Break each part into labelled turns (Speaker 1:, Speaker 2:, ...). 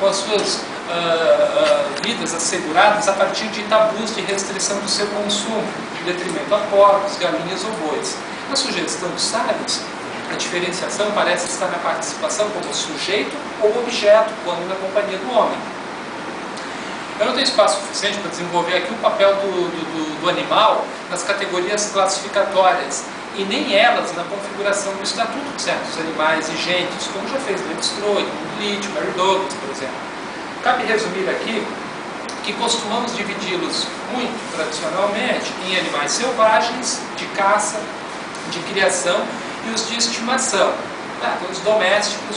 Speaker 1: com as suas vidas asseguradas a partir de tabus de restrição do seu consumo, de detrimento a porcos, galinhas ou bois. Na sugestão dos sábios, a diferenciação parece estar na participação como sujeito ou objeto, quando na companhia do homem. Eu não tenho espaço suficiente para desenvolver aqui o papel do animal nas categorias classificatórias, e nem elas na configuração do estatuto de certos animais e gentes, como já fez Levi Strauss, Leach, Mary Douglas, por exemplo. Cabe resumir aqui que costumamos dividi-los muito tradicionalmente em animais selvagens, de caça, de criação e os de estimação. Os domésticos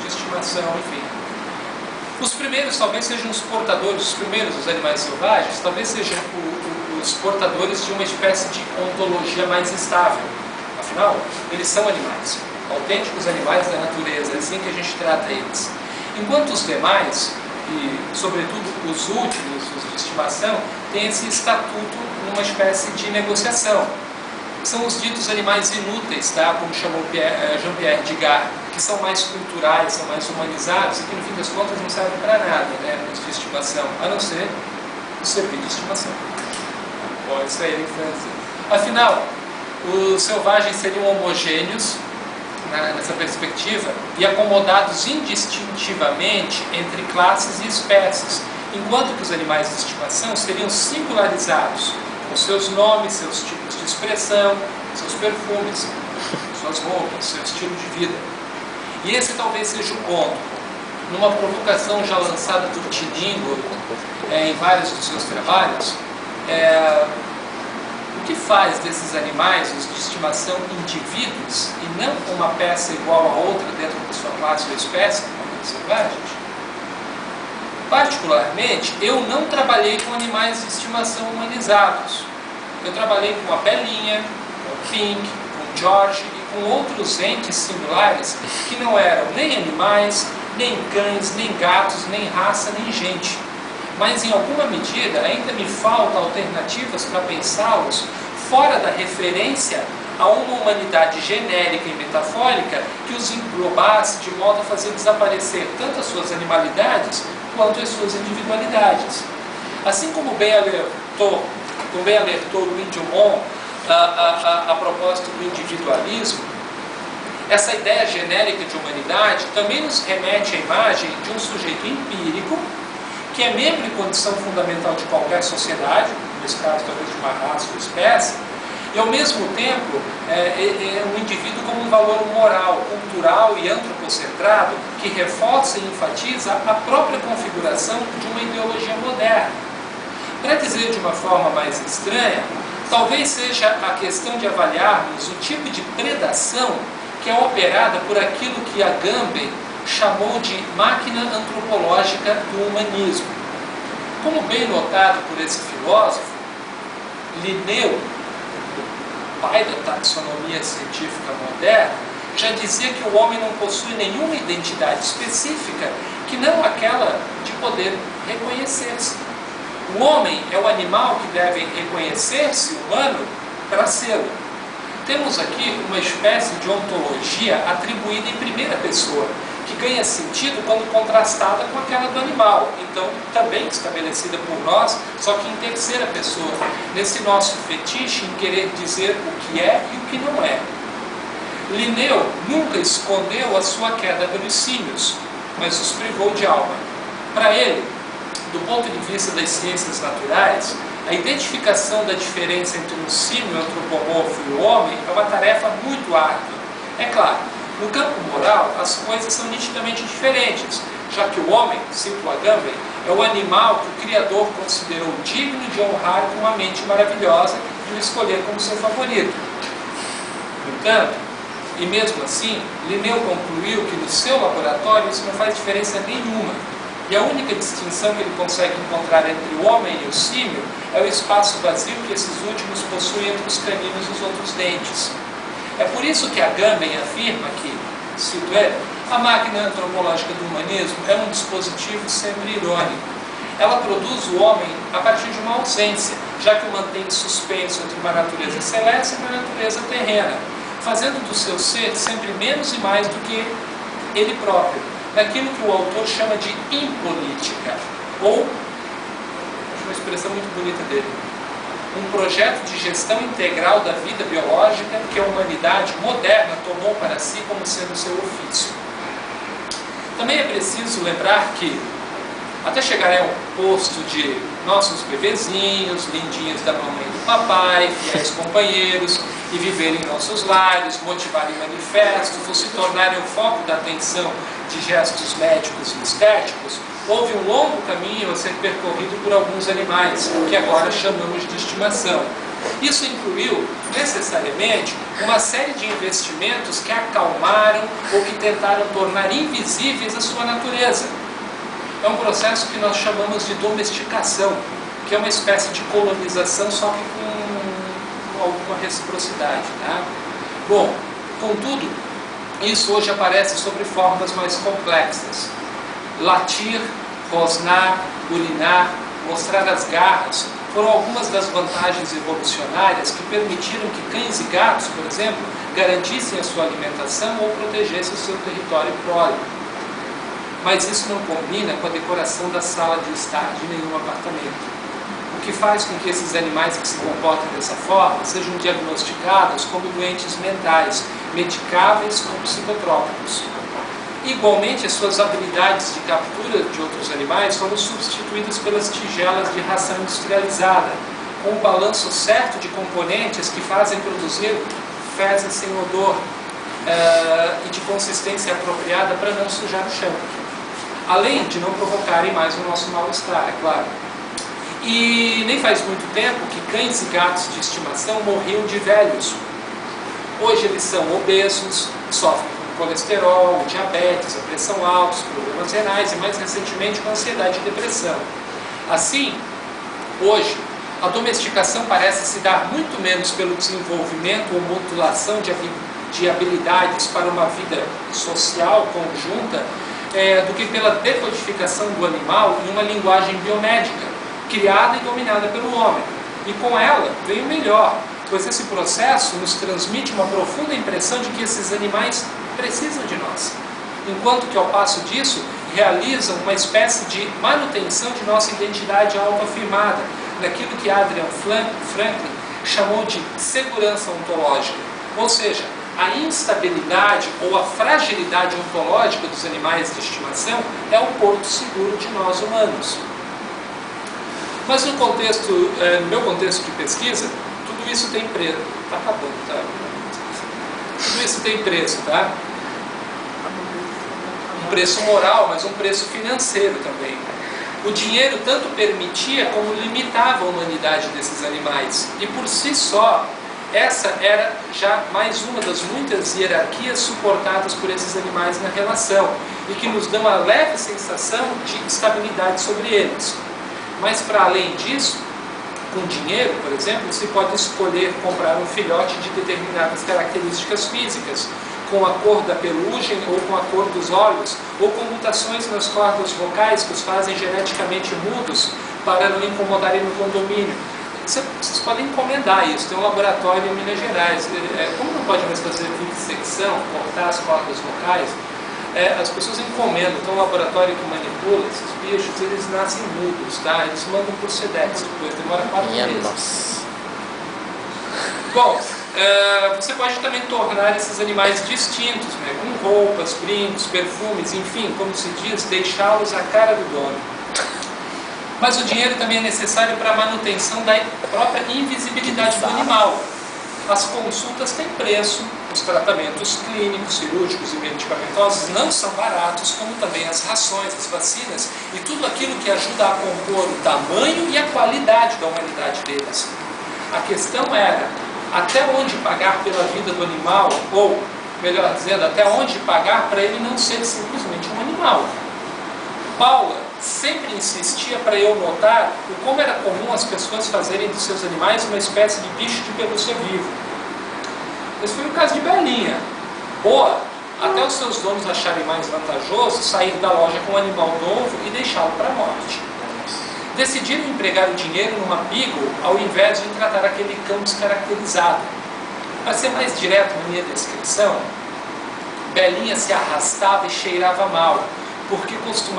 Speaker 1: de estimação, enfim. Os primeiros talvez sejam os portadores, os primeiros, os animais selvagens, talvez sejam os portadores de uma espécie de ontologia mais estável. Afinal, eles são animais, autênticos animais da natureza, é assim que a gente trata eles. Enquanto os demais, e sobretudo os últimos, os de estimação, têm esse estatuto numa espécie de negociação. São os ditos animais inúteis, tá? Como chamou Jean-Pierre Digard, que são mais culturais, são mais humanizados e que no fim das contas não servem para nada, né? Os de estimação, a não ser o serviço de estimação. Pode sair em França. Afinal, os selvagens seriam homogêneos nessa perspectiva e acomodados indistintivamente entre classes e espécies, enquanto que os animais de estimação seriam singularizados com seus nomes, seus tipos de expressão, seus perfumes, suas roupas, seu estilo de vida. E esse talvez seja o ponto. Numa provocação já lançada por Tiningo em vários dos seus trabalhos, o que faz desses animais, os de estimação, indivíduos e não uma peça igual a outra dentro da sua classe ou espécie, como os selvagens? Particularmente, eu não trabalhei com animais de estimação humanizados. Eu trabalhei com a Belinha, com o Pink, com o George e com outros entes singulares que não eram nem animais, nem cães, nem gatos, nem raça, nem gente. Mas, em alguma medida, ainda me faltam alternativas para pensá-los fora da referência a uma humanidade genérica e metafórica que os englobasse de modo a fazer desaparecer tanto as suas animalidades quanto as suas individualidades. Assim como bem alertou Louis Dumont a propósito do individualismo, essa ideia genérica de humanidade também nos remete à imagem de um sujeito empírico que é membro e condição fundamental de qualquer sociedade, nesse caso talvez de uma raça ou espécie, e ao mesmo tempo é um indivíduo como um valor moral, cultural e antropocentrado que reforça e enfatiza a própria configuração de uma ideologia moderna. Para dizer de uma forma mais estranha, talvez seja a questão de avaliarmos o tipo de predação que é operada por aquilo que Agamben chamou de máquina antropológica do humanismo. Como bem notado por esse filósofo, Linneu, o pai da taxonomia científica moderna, já dizia que o homem não possui nenhuma identidade específica que não aquela de poder reconhecer-se. O homem é o animal que deve reconhecer-se humano para ser. Temos aqui uma espécie de ontologia atribuída em primeira pessoa, que ganha sentido quando contrastada com aquela do animal, então também estabelecida por nós, só que em terceira pessoa, nesse nosso fetiche em querer dizer o que é e o que não é. Linneu nunca escondeu a sua queda pelos símios, mas os privou de alma. Para ele, do ponto de vista das ciências naturais, a identificação da diferença entre um símio antropomorfo e o homem é uma tarefa muito árdua. É claro, no campo moral, as coisas são nitidamente diferentes, já que o homem, cito Agamben, é o animal que o Criador considerou digno de honrar com uma mente maravilhosa e o escolher como seu favorito. No entanto, e mesmo assim, Linneu concluiu que no seu laboratório isso não faz diferença nenhuma, e a única distinção que ele consegue encontrar entre o homem e o símio é o espaço vazio que esses últimos possuem entre os caninos e os outros dentes. É por isso que Agamben afirma que, cito ele, a máquina antropológica do humanismo é um dispositivo sempre irônico. Ela produz o homem a partir de uma ausência, já que o mantém suspenso entre uma natureza celeste e uma natureza terrena, fazendo do seu ser sempre menos e mais do que ele próprio, naquilo que o autor chama de impolítica, ou, acho uma expressão muito bonita dele, um projeto de gestão integral da vida biológica que a humanidade moderna tomou para si como sendo seu ofício. Também é preciso lembrar que, até chegarem ao posto de nossos bebezinhos, lindinhos da mamãe e do papai, fiéis companheiros, e viverem em nossos lares, motivarem manifestos, ou se tornarem o foco da atenção de gestos médicos e estéticos, houve um longo caminho a ser percorrido por alguns animais, que agora chamamos de estimação. Isso incluiu, necessariamente, uma série de investimentos que acalmaram ou que tentaram tornar invisíveis a sua natureza. É um processo que nós chamamos de domesticação, que é uma espécie de colonização, só que com alguma reciprocidade. Tá? Bom, contudo, isso hoje aparece sob formas mais complexas. Latir, rosnar, urinar, mostrar as garras foram algumas das vantagens evolucionárias que permitiram que cães e gatos, por exemplo, garantissem a sua alimentação ou protegessem o seu território prole. Mas isso não combina com a decoração da sala de estar de nenhum apartamento. O que faz com que esses animais que se comportam dessa forma sejam diagnosticados como doentes mentais, medicáveis ou psicotrópicos. Igualmente, as suas habilidades de captura de outros animais foram substituídas pelas tigelas de ração industrializada, com o balanço certo de componentes que fazem produzir fezes sem odor e de consistência apropriada para não sujar o chão. Além de não provocarem mais o nosso mal-estar, é claro. E nem faz muito tempo que cães e gatos de estimação morriam de velhos. Hoje eles são obesos, sofrem com colesterol, diabetes, a pressão alta, problemas renais e mais recentemente com ansiedade e depressão. Assim, hoje, a domesticação parece se dar muito menos pelo desenvolvimento ou modulação de habilidades para uma vida social conjunta do que pela decodificação do animal em uma linguagem biomédica, criada e dominada pelo homem. E com ela vem o melhor, pois esse processo nos transmite uma profunda impressão de que esses animais precisam de nós, enquanto que ao passo disso realizam uma espécie de manutenção de nossa identidade autoafirmada, naquilo que Adrian Franklin chamou de segurança ontológica, ou seja, a instabilidade ou a fragilidade ontológica dos animais de estimação é o porto seguro de nós humanos. Mas no meu contexto de pesquisa, tudo isso tem preço. Está acabando, tá? Tudo isso tem preço, tá? Um preço moral, mas um preço financeiro também. O dinheiro tanto permitia como limitava a humanidade desses animais. E por si só, essa era já mais uma das muitas hierarquias suportadas por esses animais na relação e que nos dão a leve sensação de estabilidade sobre eles. Mas para além disso, com dinheiro, por exemplo, se pode escolher comprar um filhote de determinadas características físicas, com a cor da pelugem ou com a cor dos olhos, ou com mutações nas cordas vocais que os fazem geneticamente mudos para não incomodarem no condomínio. Vocês podem encomendar isso, tem um laboratório em Minas Gerais. Como não pode mais fazer vivissecção, cortar as cordas vocais, as pessoas encomendam, tem um laboratório que manipula esses bichos, eles nascem mudos, tá? Eles mandam por Sedex depois, demora 4 meses. Bom, você pode também tornar esses animais distintos, né? Com roupas, brincos, perfumes, enfim, como se diz, deixá-los à cara do dono. Mas o dinheiro também é necessário para a manutenção da própria invisibilidade do animal. As consultas têm preço, os tratamentos clínicos, cirúrgicos e medicamentosos não são baratos, como também as rações, as vacinas e tudo aquilo que ajuda a compor o tamanho e a qualidade da humanidade deles. A questão era até onde pagar pela vida do animal, ou, melhor dizendo, até onde pagar para ele não ser simplesmente um animal. Paula sempre insistia para eu notar o como era comum as pessoas fazerem dos seus animais uma espécie de bicho de pelúcia vivo. Esse foi o caso de Belinha. Boa, até os seus donos acharem mais vantajoso sair da loja com um animal novo e deixá-lo para a morte. Decidiram empregar o dinheiro numa beagle ao invés de tratar aquele cão descaracterizado. Para ser mais direto na minha descrição, Belinha se arrastava e cheirava mal, porque costumava